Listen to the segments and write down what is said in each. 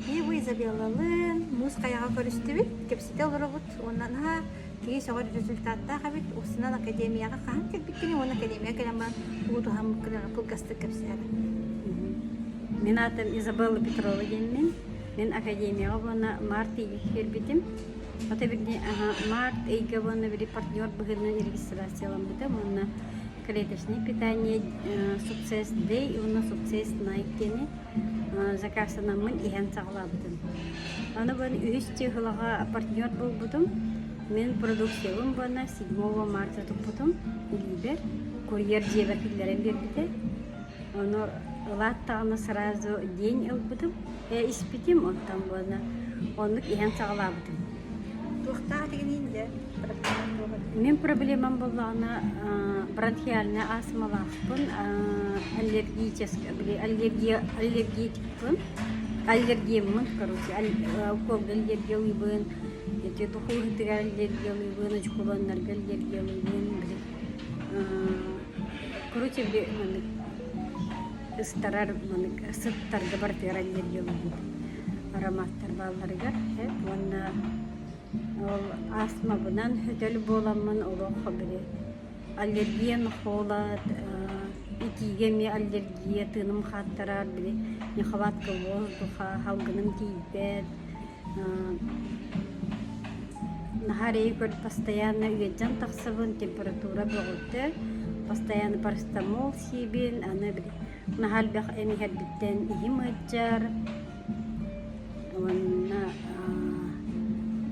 И bu Изабеллалын мус каяга көрүстүбүт, кепсите олорбут. Онан ха кии согор результатта хабит усунан академияга кахан келбиткени, он академия келеман буду хам кылгасты кепсер. Мен атым Изабелла Петрова деймін. Мен академияға бона март айы келбетім. Ата бірде март айга бона бір партнер бұғырны регистрациялам бітім. Онна клеточное питание, сукцесс дэй, и онна сукцесс найкені заказанамын иген сағыла бітім. Аны бона үйісте ғылаға партнер бол бұдым. Мен продукциялым бона 7 марта тұп бұдым. Илибер, курьер жебәкілерін бербіді. Оны латтағына сразу день ылбыдым, испитим онтан болна, онлық иген сағылабыдым. Туқтағы деген енді? Мен проблемам болғаны бронхиальная астмалақпын, аллергетикпын, аллергеммін, уколға аллергиялыбын, тухуғытыға аллергиялыбын, очкуланларға аллергиялыбын, короче, ыстарар сыттарга бартыр аллергиялы ароматтар балларыгар онна ол астма бунан хөтөл боламын олоққа бири аллергиян холат итигеми аллергия тыным хаттарар бири нехватка воздуха халгыным тийбет нахарей көрт постоянно үйеджан тақсыбын температура бөгөтті постоянно парастамол сибин аны бири нахал бях эмихер биттен ихимаджар ванна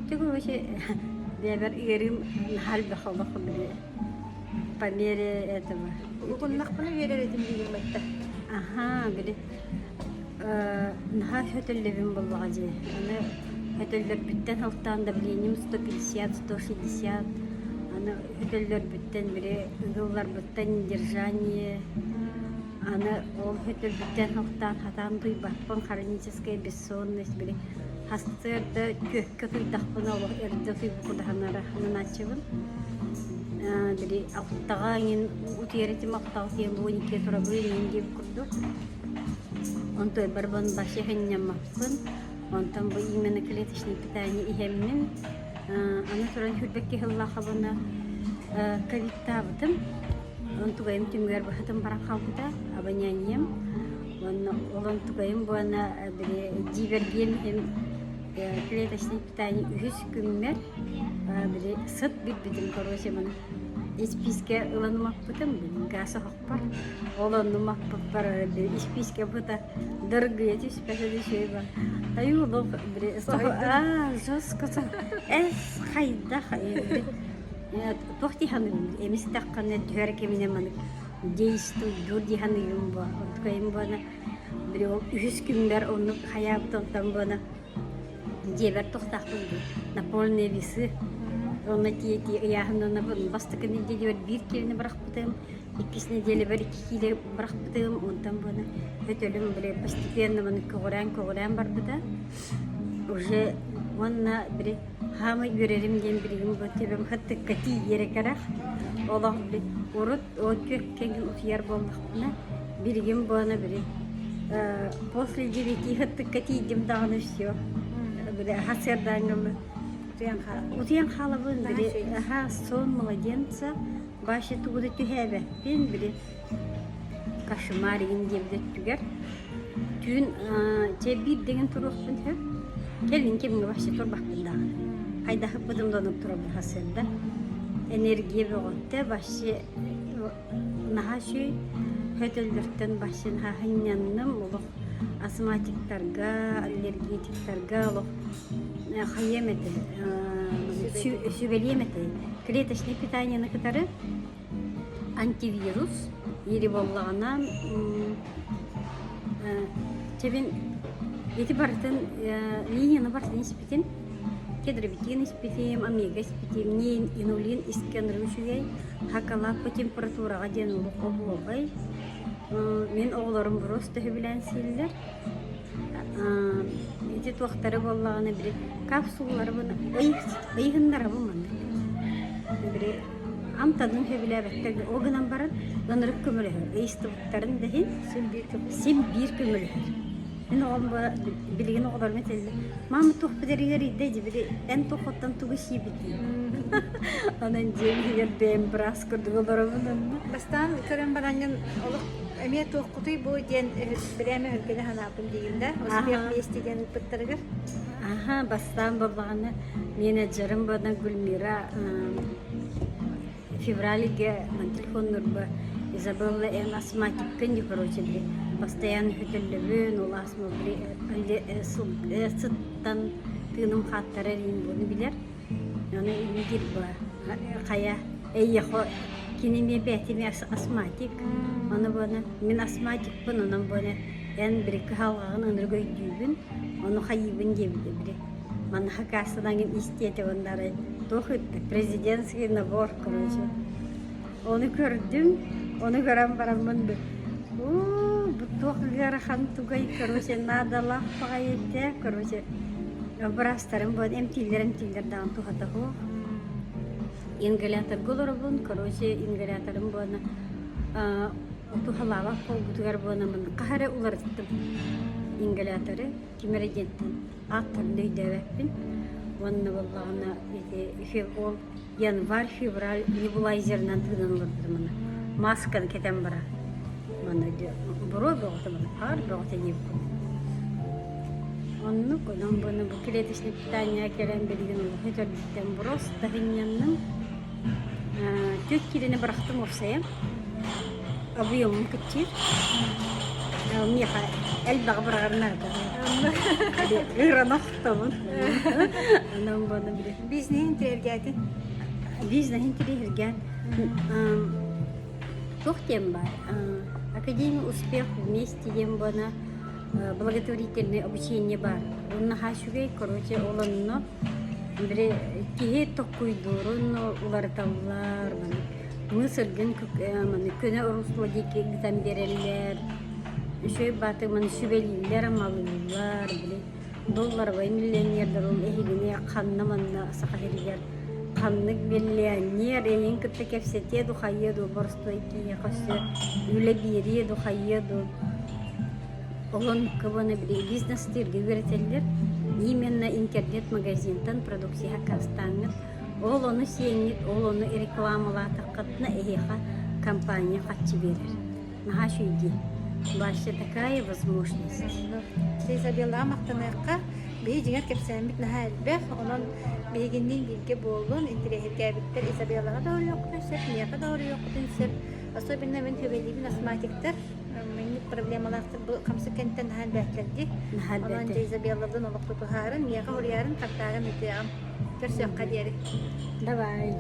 тегуше бебер ирим нахал бахалах бири по мере этого Укуннахпына вереретим деген айтты. аха бири наха хөтөллебин боллага же аны хөтөллөр биттен халтан давлением 150-160 аны хөтөллөр биттен бири ыллар биттен держание аны ол хөтөл биттен халтан хатан дуйбаппын хроническая бессонность бири хастырды көккө туйдахпын ол эрде туйбукудаханара начыбын бири алтагаңин утиеретим алтагын лонике турабырын деп курдук онтой барбан башехеннямаппын онтан бу именно клеточное питание ихеммин аны туран хүрбекке хыллахабына ковидтабытым онтугайым түмгер бахытым баран халкыда абоняньем олон тугайым буана бири дивергем клеточное питание үхүс күммер бири сыт битбитим короче мына исписке ыланмакпытым гасы хакпар олоннумакпар исписке бута дыргы специалист шейба аю лов бири жестко эс хайда тохти ханым эмистакканы түрке менен мана действуй дурди ханым ба откайым бана бири ол үхүс күмбер оны хаябтан бана дебер тохтакты на полные весы оны тиети яхнана бастыкны дедер бир келини баракпытым 2 неделе бер 2 киле баракпытым онтан бана өтөлүм бире постепенно маны когоран барбыда уже онна бири хамы görерим ден биригим бөтөбөм хатты кати ерекарак олох бири урут өтөк кеңин утяр болмакпына биригим бана бири после 9 хатты кати дем даганы всё бири хасердангым утян халабын бири сон младенца башы тугуды түһәбе бен бири кошмарин деп түгер түн тебир деген турукпун хэ келин кемге башы турбакпын дагы кайда хыппыдым донуп туруп хасерда энергия бөгөттө башы нахашы хөтөлдөртөн башын хахынянным улук астматиктарга аллергетиктарга улук хайемете сүбелемете клеточное питание кытары антивирус ири боллагана тебин эти бартын линияны бартын испитин кедробитин испитим омега испитим нейн инулин искенрушугай хакала по температурага ден улукобугай мен оғларым просто хүбілән сейлдер эти туақтары боллаганы бири капсулалары буна ыйгыннары буманды бири амтадын хүбіләбәттер огынан баран донырып көмөлөһөр ыйстыбыттарын дахин сим бир көмөлөһөр Мен оған білген оғылар метелді. Мамы тоқ бідерігер еді біле, ән тоқоттан тұғы шибіді. Онан жемгелер бәйім біраз күрді оларымын. Бастан көрөн баранган олық әме тоққұтой бұл ден біреме үргені ханапын деймді. Успех вести ден бұттырығыр. Аха, бастан болғаны менеджерім бұдан Гүлмира февралиге на телефон нұрба Изабелла эн астматиккен де, короче, бли. Постоянно хөтөллөбүн, ол астма бли. Сыттан тыным хаттары рейін бұны білер. Оны үйгер ба. Қая, әйеқо, кенеме бәтеме астматик. Оны бұны, мен астматик бұн, онын бұны. Эн бір-екі халғағын ыныргөй дүйбін, оны қайыбын дебді біле. Маны хакасыдан ген истеті ондары. Тоқытты, президентский набор, короче. Оны көрдім. Оны көрем барамын бі. Бұл тоқығары хан туғай, короче, надалақ бағай етті, короче. Бірастарым бұд, әмтилер дағын туғата қоқ. Ингалятор ғолыр бұн, короче, ингаляторым бұны. Тухалавақ қол бұтығар бұны мұны қағары ұлар тұттым. Ингаляторы, кемерегенттен аттарын дөйдәвәппін. Оны болғаны, ол январь, февраль, небулайзернан тұғынан ұлырды мұны. Масканы кетен бара. Мана бұрой боғыты мұны, қар боғыты еп күн. Онны көден бұны бұл клеточный питания келен белген олы хөтөлдіктен бұрос тағынянның 4 келені бірақтым ofsaya. Объемым күттер. Меха әлбағы бірағарнарды. Ғыран оқтамын. Анам бұны біле. Бизнесін тірергәді? Бизнесін тірергәді. Тохтем бар. Академия успех вместе дем бана благотворительное обучение бар. Он на хашугей, короче, олонно бре кие токуй дурунно уларталлар бана. Мысырген көне руслодики экзамен берелер. Шөй баты маны шүбелилер малылар бре. Доллар бай миллионердер ол эхигине қанна манна сақадеригер. Қаннық миллионер, ең күтті кәпсете дұқайыду, борстойки, қосы үлі бері дұқайыду. Олын көбіні бірі бизнестерге өретелер. Именно интернет-магазинтан продукция қастаңыз. Ол оны сеңет, ол оны рекламалаты қытына әйеға компания қатчы берер. Наға шүйде. Башы такая возможность. Изабелла мақтаныққа бей жеңер кепсәмет наға әлбәқ, онын бейгеннен білге болуын, интерехерге әбіттер Изабеллаға дауыры оқытынсыр, мияға дауыры оқытынсыр. Особенно мен төбелейбін астматиктер, менің проблемалақтыр бұл қамсы кәнттен наға әлбәқлерді. Онын Изабелладың олық тұтығарын, мияға ұриярын қаттағын өтеғым. Көрсөққа дері. Давай.